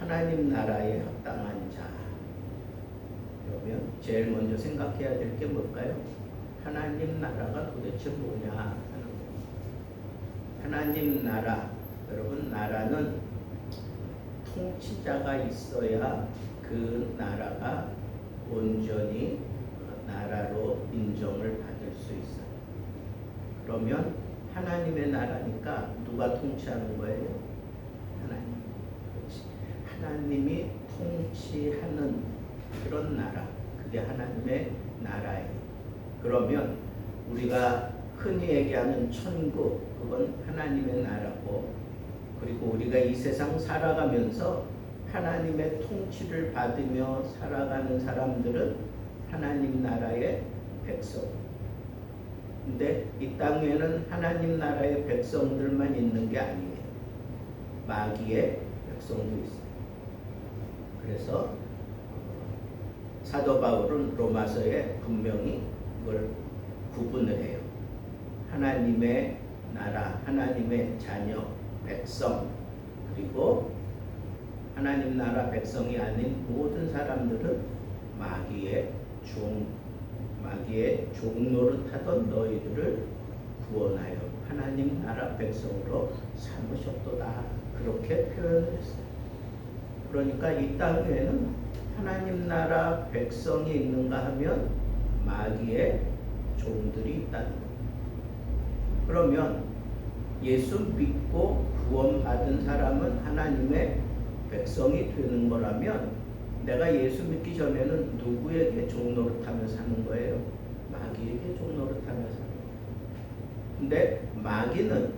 하나님 나라에 합당한 자. 그러면 제일 먼저 생각해야 될 게 뭘까요? 하나님 나라가 도대체 뭐냐 하는 거예요. 하나님 나라, 여러분, 나라는 통치자가 있어야 그 나라가 온전히 나라로 인정을 받을 수 있어요. 그러면 하나님의 나라니까 누가 통치하는 거예요? 하나님. 그렇지. 하나님이 통치하는 그런 나라, 그게 하나님의 나라예요. 그러면 우리가 흔히 얘기하는 천국, 그건 하나님의 나라고, 그리고 우리가 이 세상 살아가면서 하나님의 통치를 받으며 살아가는 사람들은 하나님 나라의 백성. 근데 이 땅에는 하나님 나라의 백성들만 있는 게 아니에요. 마귀의 백성도 있어요. 그래서 사도 바울은 로마서에 분명히 그걸 구분을 해요. 하나님의 나라, 하나님의 자녀, 백성, 그리고 하나님 나라 백성이 아닌 모든 사람들은 마귀의 종노릇하던 너희들을 구원하여 하나님 나라 백성으로 삼으셨도다. 그렇게 표현을 했어요. 그러니까 이 땅에는 하나님 나라 백성이 있는가 하면 마귀의 종들이 있다는 거예요. 그러면 예수 믿고 구원받은 사람은 하나님의 백성이 되는 거라면 내가 예수 믿기 전에는 누구에게 종노릇하며 사는 거예요? 마귀에게 종노릇하며 사는 거예요. 근데 마귀는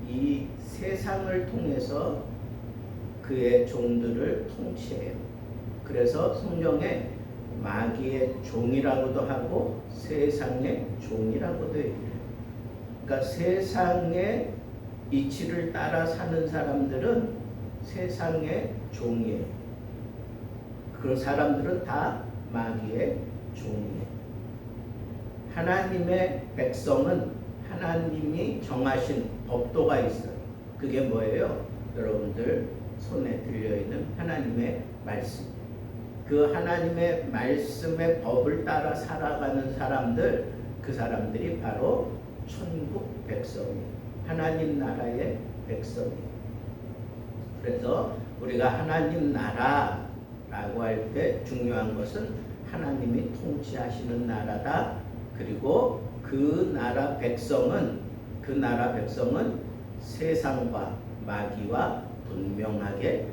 이 세상을 통해서 그의 종들을 통치해요. 그래서 성경에 마귀의 종이라고도 하고 세상의 종이라고도 얘기해요. 그러니까 세상의 이치를 따라 사는 사람들은 세상의 종이에요. 그 사람들은 다 마귀의 종이에요. 하나님의 백성은 하나님이 정하신 법도가 있어요. 그게 뭐예요? 여러분들 손에 들려있는 하나님의 말씀. 그 하나님의 말씀의 법을 따라 살아가는 사람들, 그 사람들이 바로 천국 백성이에요. 하나님 나라의 백성이에요. 그래서 우리가 하나님 나라라고 할 때 중요한 것은 하나님이 통치하시는 나라다. 그리고 그 나라 백성은 세상과 마귀와 분명하게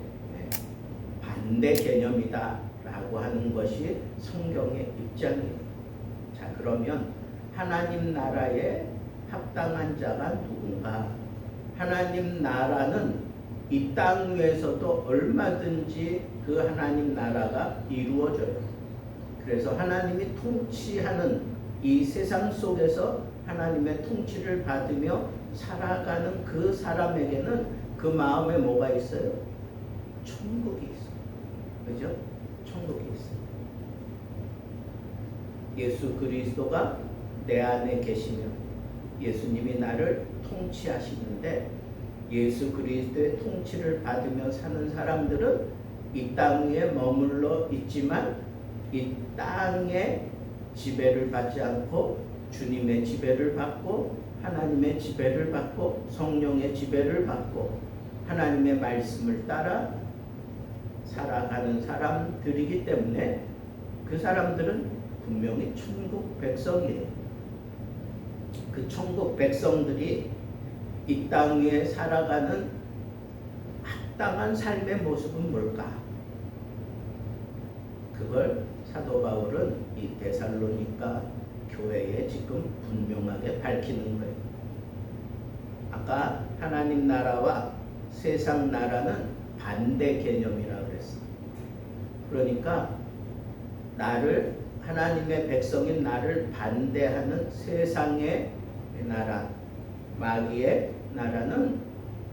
반대 개념이다 라고 하는 것이 성경의 입장이에요. 자, 그러면 하나님 나라에 합당한 자가 누군가? 하나님 나라는 이 땅 위에서도 얼마든지 그 하나님 나라가 이루어져요. 그래서 하나님이 통치하는 이 세상 속에서 하나님의 통치를 받으며 살아가는 그 사람에게는 그 마음에 뭐가 있어요? 천국이 있어요. 그죠? 천국이 있어요. 예수 그리스도가 내 안에 계시면 예수님이 나를 통치하시는데 예수 그리스도의 통치를 받으며 사는 사람들은 이 땅 위에 머물러 있지만 이 땅의 지배를 받지 않고 주님의 지배를 받고 하나님의 지배를 받고 성령의 지배를 받고 하나님의 말씀을 따라 살아가는 사람들이기 때문에 그 사람들은 분명히 천국 백성이에요. 그 천국 백성들이 이 땅 위에 살아가는 합당한 삶의 모습은 뭘까? 그걸 사도 바울은 이 데살로니가 교회에 지금 분명하게 밝히는 거예요. 아까 하나님 나라와 세상 나라는 반대 개념이라고 그랬어요. 그러니까 하나님의 백성인 나를 반대하는 세상의 나라, 마귀의 나라는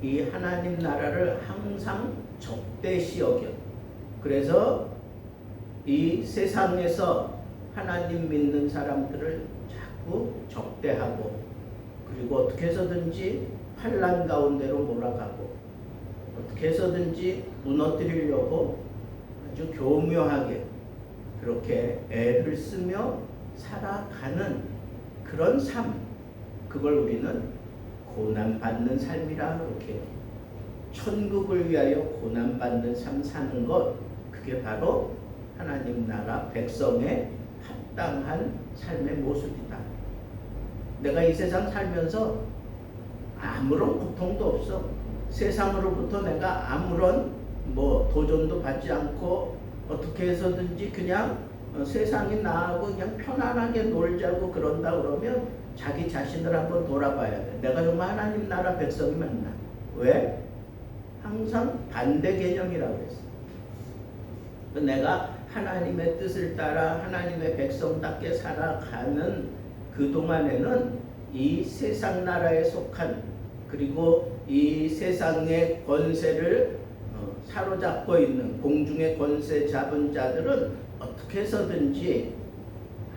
이 하나님 나라를 항상 적대시 여겨. 그래서 이 세상에서 하나님 믿는 사람들을 자꾸 적대하고 그리고 어떻게 해서든지 환난 가운데로 몰아가고 어떻게 해서든지 무너뜨리려고 아주 교묘하게 그렇게 애를 쓰며 살아가는 그런 삶, 그걸 우리는 고난받는 삶이라 그렇게 해요. 천국을 위하여 고난받는 삶 사는 것, 그게 바로 하나님 나라 백성의 합당한 삶의 모습이다. 내가 이 세상 살면서 아무런 고통도 없어. 세상으로부터 내가 아무런 도전도 받지 않고 어떻게 해서든지 그냥 세상이 나하고 그냥 편안하게 놀자고 그런다 그러면 자기 자신을 한번 돌아봐야 돼. 내가 정말 하나님 나라 백성이 맞나? 왜? 항상 반대 개념이라고 했어. 내가 하나님의 뜻을 따라 하나님의 백성답게 살아가는 그동안에는 이 세상 나라에 속한, 그리고 이 세상의 권세를 사로잡고 있는 공중의 권세 잡은 자들은 어떻게 해서든지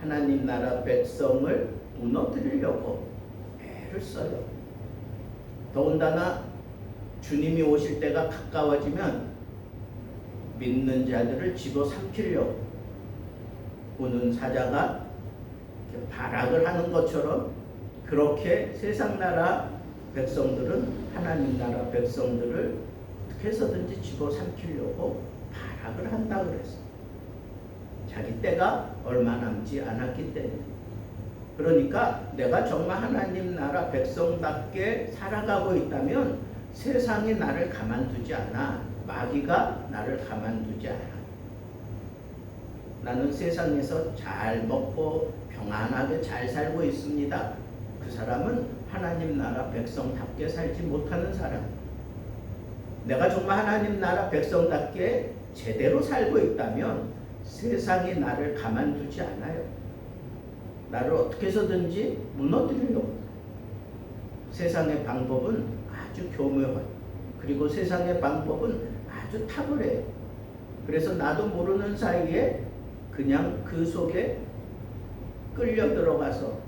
하나님 나라 백성을 무너뜨리려고 애를 써요. 더군다나 주님이 오실 때가 가까워지면 믿는 자들을 집어삼키려고 오는 사자가 발악을 하는 것처럼 그렇게 세상 나라 백성들은 하나님 나라 백성들을 어떻게 해서든지 집어삼키려고 발악을 한다고 그랬어요. 자기 때가 얼마 남지 않았기 때문에. 그러니까 내가 정말 하나님 나라 백성답게 살아가고 있다면 세상이 나를 가만두지 않아. 마귀가 나를 가만두지 않아. 나는 세상에서 잘 먹고 평안하게 잘 살고 있습니다. 그 사람은 하나님 나라 백성답게 살지 못하는 사람. 내가 정말 하나님 나라 백성답게 제대로 살고 있다면 세상이 나를 가만두지 않아요. 나를 어떻게 해서든지 무너뜨리려고. 세상의 방법은 아주 교묘해요. 그리고 세상의 방법은 아주 탁월해요. 그래서 나도 모르는 사이에 그냥 그 속에 끌려 들어가서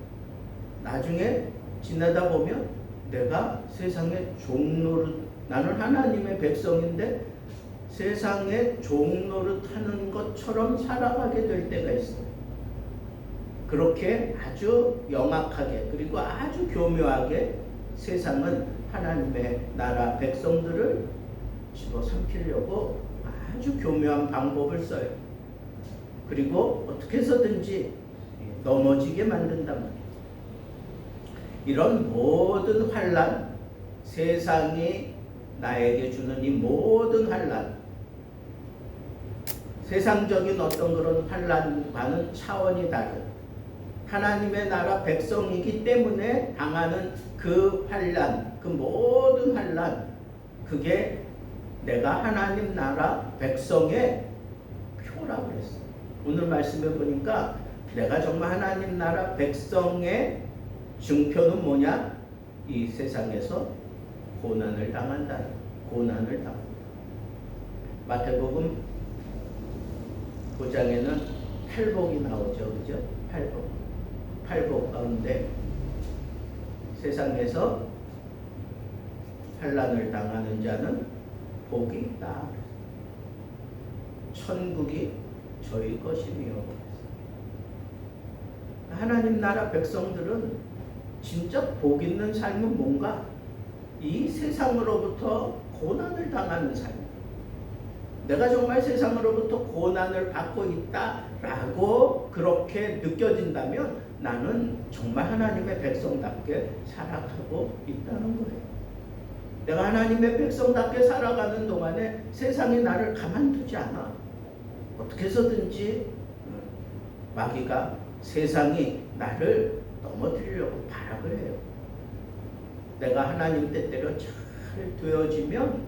나중에 지나다 보면 내가 세상의 종노릇, 나는 하나님의 백성인데 세상의 종노릇하는 것처럼 살아가게 될 때가 있어요. 그렇게 아주 영악하게 그리고 아주 교묘하게 세상은 하나님의 나라 백성들을 집어삼키려고 아주 교묘한 방법을 써요. 그리고 어떻게 해서든지 넘어지게 만든단 말이에요. 이런 모든 환난, 세상이 나에게 주는 이 모든 환난, 세상적인 어떤 그런 환난과는 차원이 다른 하나님의 나라 백성이기 때문에 당하는 그 환난, 그 모든 환난, 그게 내가 하나님 나라 백성의 표라고 했어요. 오늘 말씀해 보니까 내가 정말 하나님 나라 백성의 증표는 뭐냐? 이 세상에서 고난을 당한다. 고난을 당한다. 마태복음 9장에는 팔복이 나오죠. 그죠? 팔복. 팔복 가운데 세상에서 환난을 당하는 자는 복이 있다. 천국이 저희 것이며. 하나님 나라 백성들은 진짜 복 있는 삶은 뭔가? 이 세상으로부터 고난을 당하는 삶. 내가 정말 세상으로부터 고난을 받고 있다라고 그렇게 느껴진다면 나는 정말 하나님의 백성답게 살아가고 있다는 거예요. 내가 하나님의 백성답게 살아가는 동안에 세상이 나를 가만두지 않아. 어떻게 해서든지 마귀가 세상이 나를 넘어뜨리려고 발악을 해요. 내가 하나님 뜻대로 잘 되어지면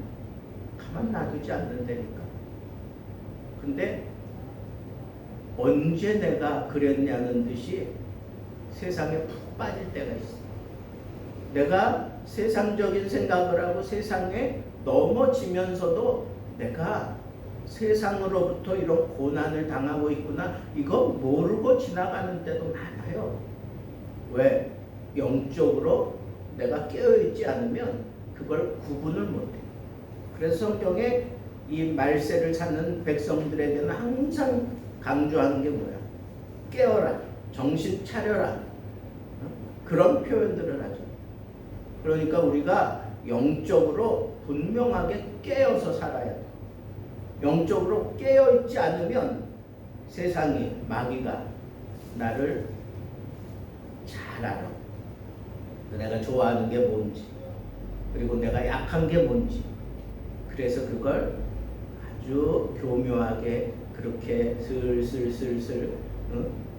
가만 놔두지 않는다니까. 근데 언제 내가 그랬냐는 듯이 세상에 푹 빠질 때가 있어. 내가 세상적인 생각을 하고 세상에 넘어지면서도 내가 세상으로부터 이런 고난을 당하고 있구나, 이거 모르고 지나가는 때도 많아요. 왜? 영적으로 내가 깨어있지 않으면 그걸 구분을 못해. 그래서 성경에 이 말세를 찾는 백성들에게는 항상 강조하는 게 뭐야? 깨어라, 정신 차려라. 그런 표현들을 하죠. 그러니까 우리가 영적으로 분명하게 깨어서 살아야 돼. 영적으로 깨어있지 않으면 세상이, 마귀가 나를 잘 알아. 내가 좋아하는 게 뭔지, 그리고 내가 약한 게 뭔지. 그래서 그걸 아주 교묘하게 그렇게 슬슬슬슬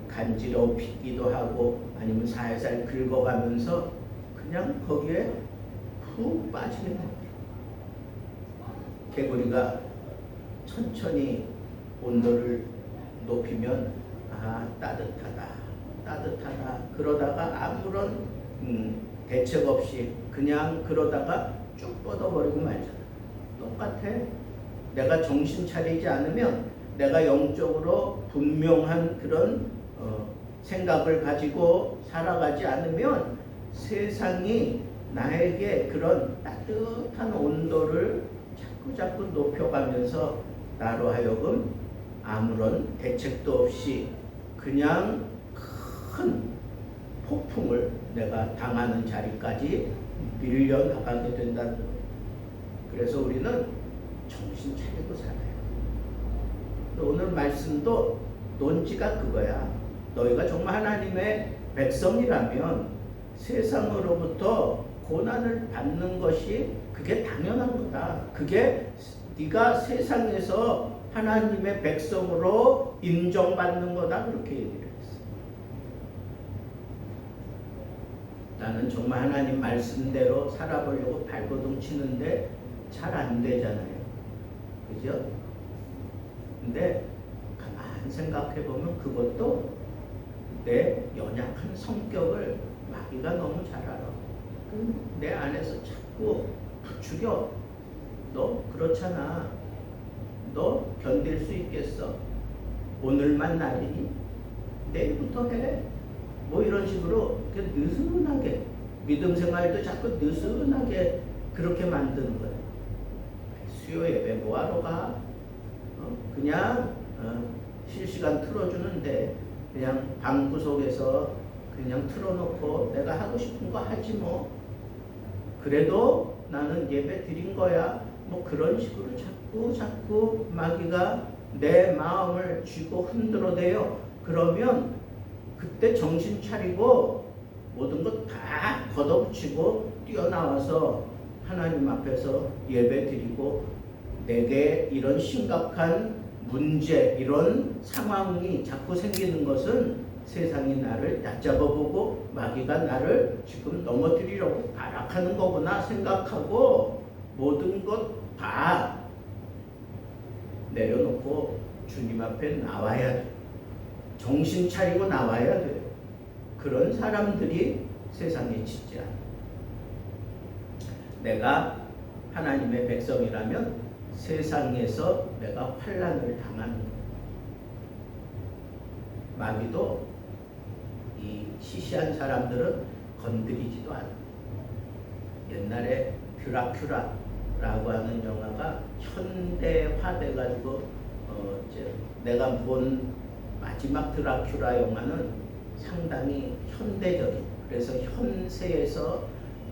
간지럽히기도 하고 아니면 살살 긁어가면서 그냥 거기에 푹 빠지게 됩니다. 개구리가 천천히 온도를 높이면 따뜻하다 그러다가 아무런 대책 없이 그냥 그러다가 쭉 뻗어버리고 말잖아. 똑같아. 내가 정신 차리지 않으면, 내가 영적으로 분명한 그런 생각을 가지고 살아가지 않으면 세상이 나에게 그런 따뜻한 온도를 자꾸 높여가면서 나로 하여금 아무런 대책도 없이 그냥 큰 폭풍을 내가 당하는 자리까지 밀려나가게 된다는 거예요. 그래서 우리는 정신 차리고 살아요. 오늘 말씀도 논지가 그거야. 너희가 정말 하나님의 백성이라면 세상으로부터 고난을 받는 것이 그게 당연한 거다. 그게 네가 세상에서 하나님의 백성으로 인정받는 거다. 그렇게 얘기를 했어. 나는 정말 하나님 말씀대로 살아보려고 발버둥 치는데 잘 안 되잖아요. 그죠? 근데 가만 생각해 보면 그것도 내 연약한 성격을 마귀가 너무 잘 알아. 내 안에서 자꾸 부추겨. 너 그렇잖아. 너 견딜 수 있겠어? 오늘만 날이니? 내일부터 해. 뭐 이런 식으로 느슨하게 믿음 생활도 자꾸 느슨하게 그렇게 만드는 거야. 수요 예배 뭐하러 가? 그냥 실시간 틀어주는데 그냥 방구석에서 그냥 틀어놓고 내가 하고 싶은 거 하지 뭐. 그래도 나는 예배 드린 거야. 뭐 그런 식으로 자꾸 마귀가 내 마음을 쥐고 흔들어대요. 그러면 그때 정신 차리고 모든 것 다 걷어붙이고 뛰어나와서 하나님 앞에서 예배 드리고, 내게 이런 심각한 문제, 이런 상황이 자꾸 생기는 것은 세상이 나를 얕잡아보고 마귀가 나를 지금 넘어뜨리려고 발악하는 거구나 생각하고 모든 것 다 내려놓고 주님 앞에 나와야 돼. 정신 차리고 나와야 돼요. 그런 사람들이 세상에 짓지 않아. 내가 하나님의 백성이라면 세상에서 내가 환난을 당하는 거예요. 마귀도 이 시시한 사람들은 건드리지도 않아. 옛날에 드라큘라라고 하는 영화가 현대화돼가지고 내가 본 마지막 드라큘라 영화는 상당히 현대적인, 그래서 현세에서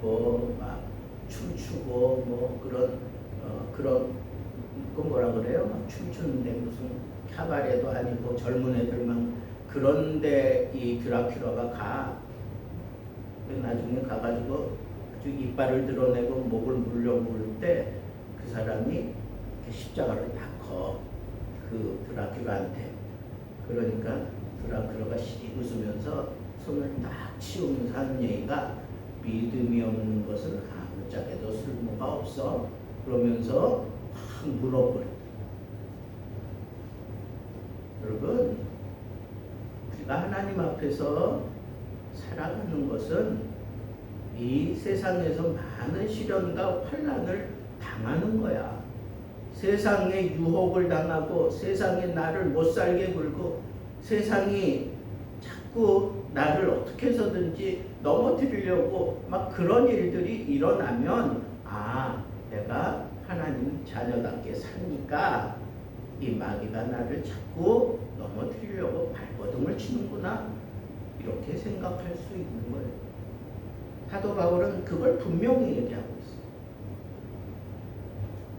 뭐 막 춤추고 뭐 그런 그 뭐라 그래요? 막 춤추는데 무슨 카바레도 아니고 젊은 애들만, 그런데 이 드라큘라가 가. 나중에 가가지고 아주 이빨을 드러내고 목을 물려볼 때 그 사람이 십자가를 다 커. 그 드라큘라한테. 그러니까 드라큘라가 씩 웃으면서 손을 딱 치우면서 하는 얘기가, 믿음이 없는 것은 아무짝에도 쓸모가 없어. 그러면서 확 물어버려. 여러분, 우리가 하나님 앞에서 살아가는 것은 이 세상에서 많은 시련과 환난을 당하는 거야. 세상에 유혹을 당하고 세상에 나를 못 살게 굴고 세상이 자꾸 나를 어떻게 해서든지 넘어뜨리려고 막 그런 일들이 일어나면, 내가 하나님 자녀답게 사니까 이 마귀가 나를 자꾸 넘어뜨리려고 발버둥을 치는구나, 이렇게 생각할 수 있는 거예요. 사도 바울은 그걸 분명히 얘기하고 있어요.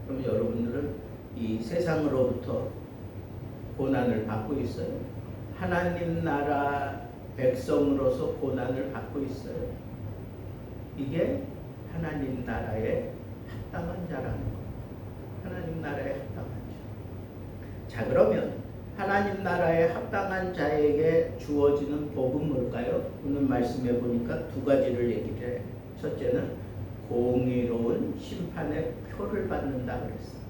그럼 여러분들은 이 세상으로부터 고난을 받고 있어요. 하나님 나라 백성으로서 고난을 받고 있어요. 이게 하나님 나라에 합당한 자라는 거. 하나님 나라에 합당한 자. 자, 그러면 하나님 나라에 합당한 자에게 주어지는 복은 뭘까요? 오늘 말씀해 보니까 두 가지를 얘기를 해요. 첫째는 공의로운 심판의 표를 받는다 그랬어요.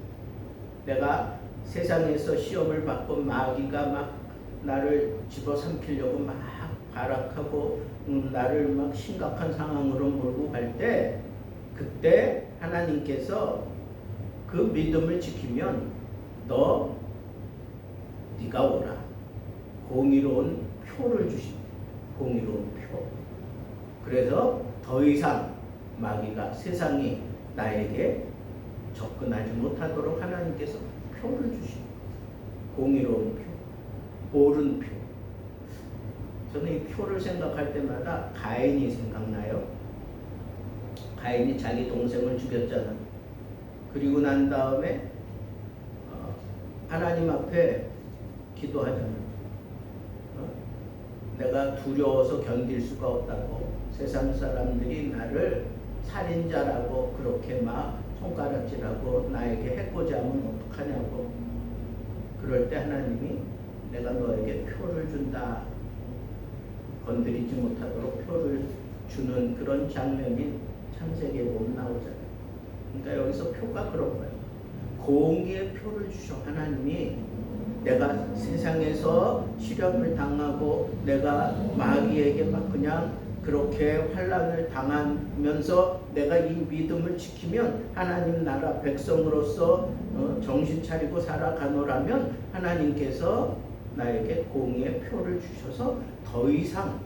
내가 세상에서 시험을 받고 마귀가 막 나를 집어삼키려고 막 발악하고 나를 막 심각한 상황으로 몰고 갈 때, 그때 하나님께서 그 믿음을 지키면 네가 오라, 공의로운 표를 주십니다. 공의로운 표. 그래서 더 이상 마귀가, 세상이 나에게 접근하지 못하도록 하나님께서 표를 주십니다. 공의로운 표, 옳은 표. 저는 이 표를 생각할 때마다 가인이 생각나요. 가인이 자기 동생을 죽였잖아. 그리고 난 다음에 하나님 앞에 기도하잖아. 내가 두려워서 견딜 수가 없다고, 세상 사람들이 나를 살인자라고 그렇게 막 손가락질하고 나에게 해코지 하면 어떡하냐고. 그럴 때 하나님이 내가 너에게 표를 준다, 건드리지 못하도록 표를 주는 그런 장면이 창세기에 보면 나오잖아요. 그러니까 여기서 표가 그런 거예요. 공의의 표를 주셔. 하나님이 내가 세상에서 시련을 당하고 내가 마귀에게 막 그냥 그렇게 환난을 당하면서 내가 이 믿음을 지키면 하나님 나라 백성으로서 정신 차리고 살아가노라면 하나님께서 나에게 공의의 표를 주셔서 더 이상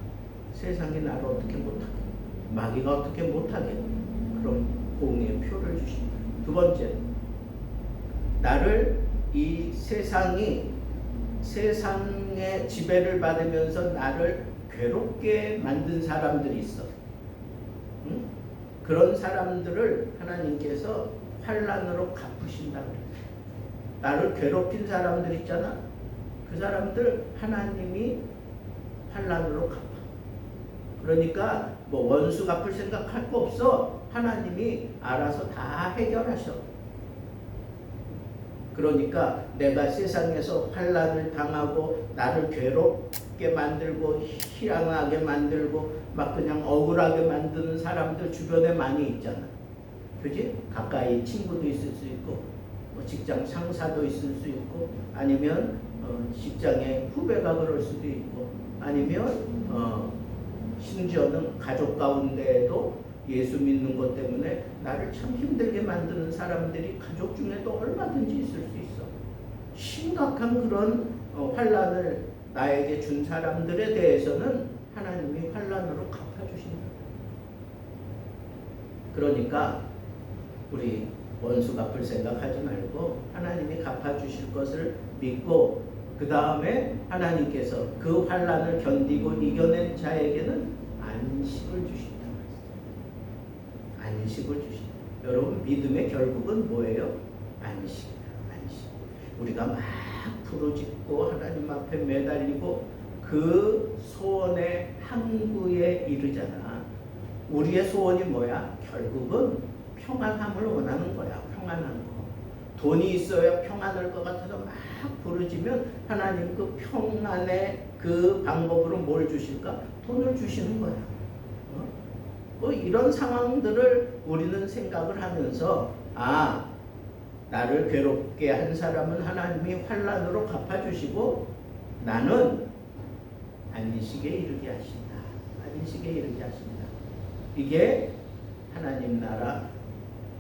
세상이 나를 어떻게 못하게, 마귀가 어떻게 못하게, 그런 공의의 표를 주십니다. 두 번째, 나를 이 세상의 지배를 받으면서 나를 괴롭게 만든 사람들이 있어. 응? 그런 사람들을 하나님께서 환난으로 갚으신다 그래요. 나를 괴롭힌 사람들 있잖아. 그 사람들 하나님이 환난으로 갚아. 그러니까 뭐 원수 갚을 생각할 거 없어. 하나님이 알아서 다 해결하셔. 그러니까 내가 세상에서 환난을 당하고 나를 괴롭게 만들고 희한하게 만들고 막 그냥 억울하게 만드는 사람들 주변에 많이 있잖아. 그지? 가까이 친구도 있을 수 있고 뭐 직장 상사도 있을 수 있고 아니면 직장의 후배가 그럴 수도 있고 아니면 심지어는 가족 가운데에도 예수 믿는 것 때문에 나를 참 힘들게 만드는 사람들이 가족 중에도 얼마든지 있을 수 있어. 심각한 그런 환난을 나에게 준 사람들에 대해서는 하나님이 환난으로 갚아주신다. 그러니까 우리 원수 갚을 생각하지 말고 하나님이 갚아주실 것을 믿고 그 다음에 하나님께서 그 환난을 견디고 이겨낸 자에게는 안식을 주신다. 안식을 주신다. 여러분, 믿음의 결국은 뭐예요? 안식이다. 안식. 우리가 막 부르짖고 하나님 앞에 매달리고 그 소원의 항구에 이르잖아. 우리의 소원이 뭐야? 결국은 평안함을 원하는 거야. 평안한 거. 돈이 있어야 평안할 것 같아서 막 부르짖으면 하나님 그 평안의 그 방법으로 뭘 주실까? 돈을 주시는 거야. 뭐 이런 상황들을 우리는 생각을 하면서 나를 괴롭게 한 사람은 하나님이 환난으로 갚아주시고 나는 안식에 이르게 하신다. 안식에 이르게 하신다. 이게 하나님 나라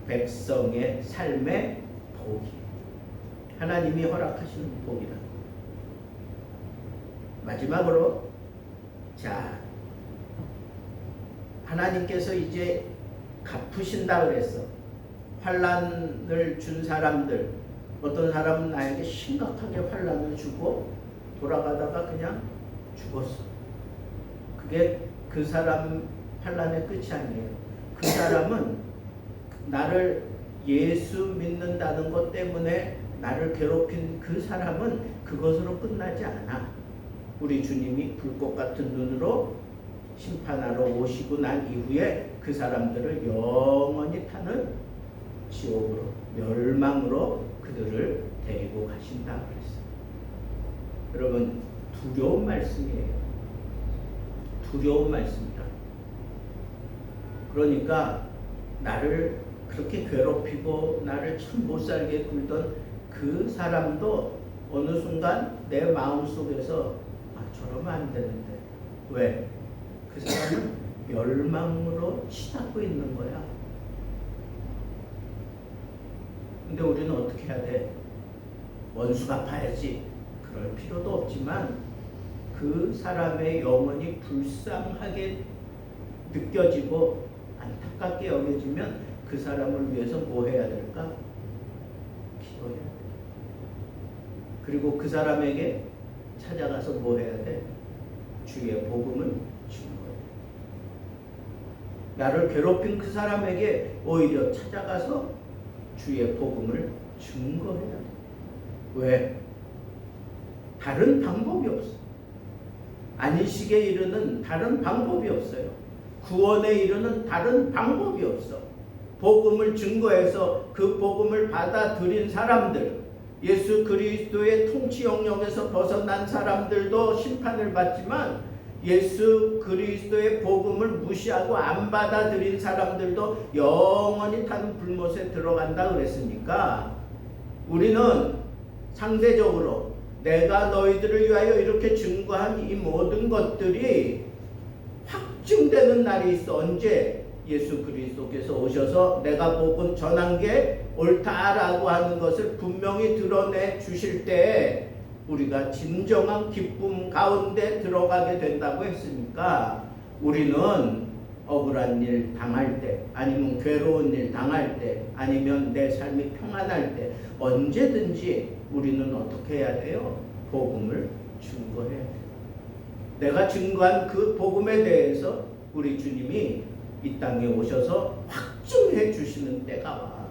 백성의 삶의 복이에요. 하나님이 허락하시는 복이라. 마지막으로 하나님께서 이제 갚으신다 그랬어. 환난을 준 사람들, 어떤 사람은 나에게 심각하게 환난을 주고 돌아가다가 그냥 죽었어. 그게 그 사람 환난의 끝이 아니에요. 그 사람은 나를 예수 믿는다는 것 때문에 나를 괴롭힌 그 사람은 그것으로 끝나지 않아. 우리 주님이 불꽃 같은 눈으로 심판하러 오시고 난 이후에 그 사람들을 영원히 타는 지옥으로, 멸망으로 그들을 데리고 가신다 그랬어요. 여러분, 두려운 말씀이에요. 두려운 말씀이다. 그러니까 나를 그렇게 괴롭히고 나를 참 못살게 굴던 그 사람도 어느 순간 내 마음속에서 저러면 안 되는데, 왜? 그 사람은 멸망으로 치닫고 있는 거야. 근데 우리는 어떻게 해야 돼? 원수 갚아야지. 그럴 필요도 없지만 그 사람의 영혼이 불쌍하게 느껴지고 안타깝게 여겨지면 그 사람을 위해서 뭐 해야 될까? 기도해야 돼. 그리고 그 사람에게 찾아가서 뭐 해야 돼? 주의 복음을 증거해. 나를 괴롭힌 그 사람에게 오히려 찾아가서 주의 복음을 증거해야 돼. 왜? 다른 방법이 없어. 안식에 이르는 다른 방법이 없어요. 구원에 이르는 다른 방법이 없어. 복음을 증거해서 그 복음을 받아들인 사람들, 예수 그리스도의 통치 영역에서 벗어난 사람들도 심판을 받지만 예수 그리스도의 복음을 무시하고 안 받아들인 사람들도 영원히 타는 불못에 들어간다 그랬으니까 우리는 상대적으로 내가 너희들을 위하여 이렇게 증거한 이 모든 것들이 확증되는 날이 있어. 언제? 예수 그리스도께서 오셔서 내가 복음 전한 게 옳다라고 하는 것을 분명히 드러내 주실 때 우리가 진정한 기쁨 가운데 들어가게 된다고 했으니까 우리는 억울한 일 당할 때, 아니면 괴로운 일 당할 때, 아니면 내 삶이 평안할 때 언제든지 우리는 어떻게 해야 돼요? 복음을 증거해야 돼요. 내가 증거한 그 복음에 대해서 우리 주님이 이 땅에 오셔서 확증해 주시는 때가 와.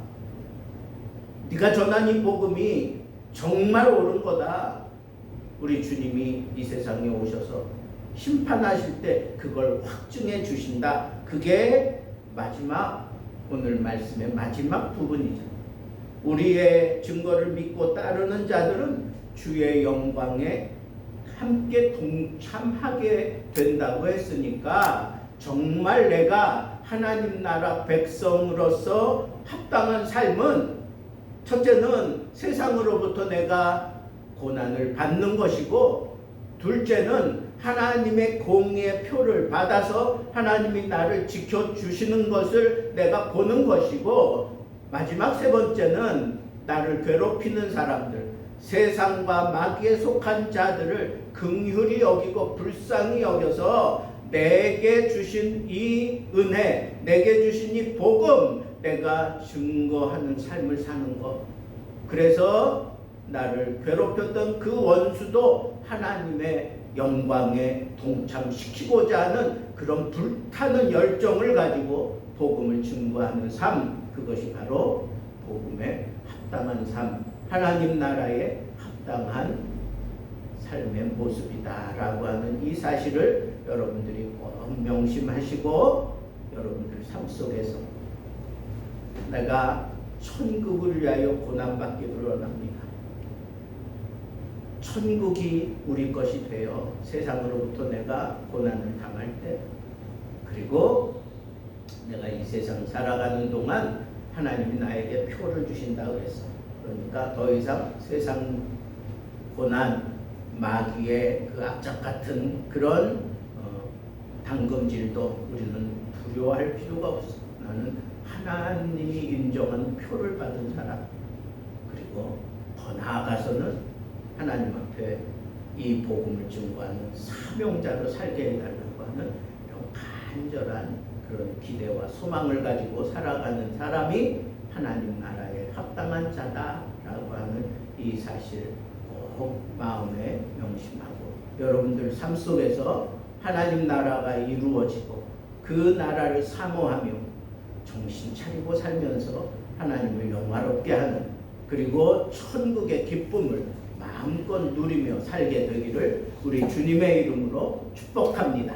네가 전한 이 복음이 정말 옳은 거다. 우리 주님이 이 세상에 오셔서 심판하실 때 그걸 확증해 주신다. 그게 마지막, 오늘 말씀의 마지막 부분이죠. 우리의 증거를 믿고 따르는 자들은 주의 영광에 함께 동참하게 된다고 했으니까 정말 내가 하나님 나라 백성으로서 합당한 삶은 첫째는 세상으로부터 내가 고난을 받는 것이고, 둘째는 하나님의 공의의 표를 받아서 하나님이 나를 지켜주시는 것을 내가 보는 것이고, 마지막 세 번째는 나를 괴롭히는 사람들, 세상과 마귀에 속한 자들을 긍휼히 여기고 불쌍히 여겨서 내게 주신 이 은혜, 내게 주신 이 복음, 내가 증거하는 삶을 사는 것. 그래서 나를 괴롭혔던 그 원수도 하나님의 영광에 동참시키고자 하는 그런 불타는 열정을 가지고 복음을 증거하는 삶, 그것이 바로 복음에 합당한 삶, 하나님 나라에 합당한 삶의 모습이다라고 하는 이 사실을 여러분들이 꼭 명심하시고 여러분들 삶 속에서 내가 천국을 위하여 고난받기를 원합니다. 천국이 우리 것이 되어 세상으로부터 내가 고난을 당할 때, 그리고 내가 이 세상 살아가는 동안 하나님이 나에게 표를 주신다고 그랬어. 그러니까 더 이상 세상 고난, 마귀의 그 악착 같은 그런 당금질도 우리는 두려워할 필요가 없어. 나는 하나님이 인정한 표를 받은 사람, 그리고 더 나아가서는 하나님 앞에 이 복음을 증거하는 사명자로 살게 해달라고 하는 이런 간절한 그런 기대와 소망을 가지고 살아가는 사람이 하나님 나라에 합당한 자다라고 하는 이 사실 꼭 마음에 명심하고 여러분들 삶 속에서 하나님 나라가 이루어지고 그 나라를 사모하며 정신 차리고 살면서 하나님을 영화롭게 하는 그리고 천국의 기쁨을 마음껏 누리며 살게 되기를 우리 주님의 이름으로 축복합니다.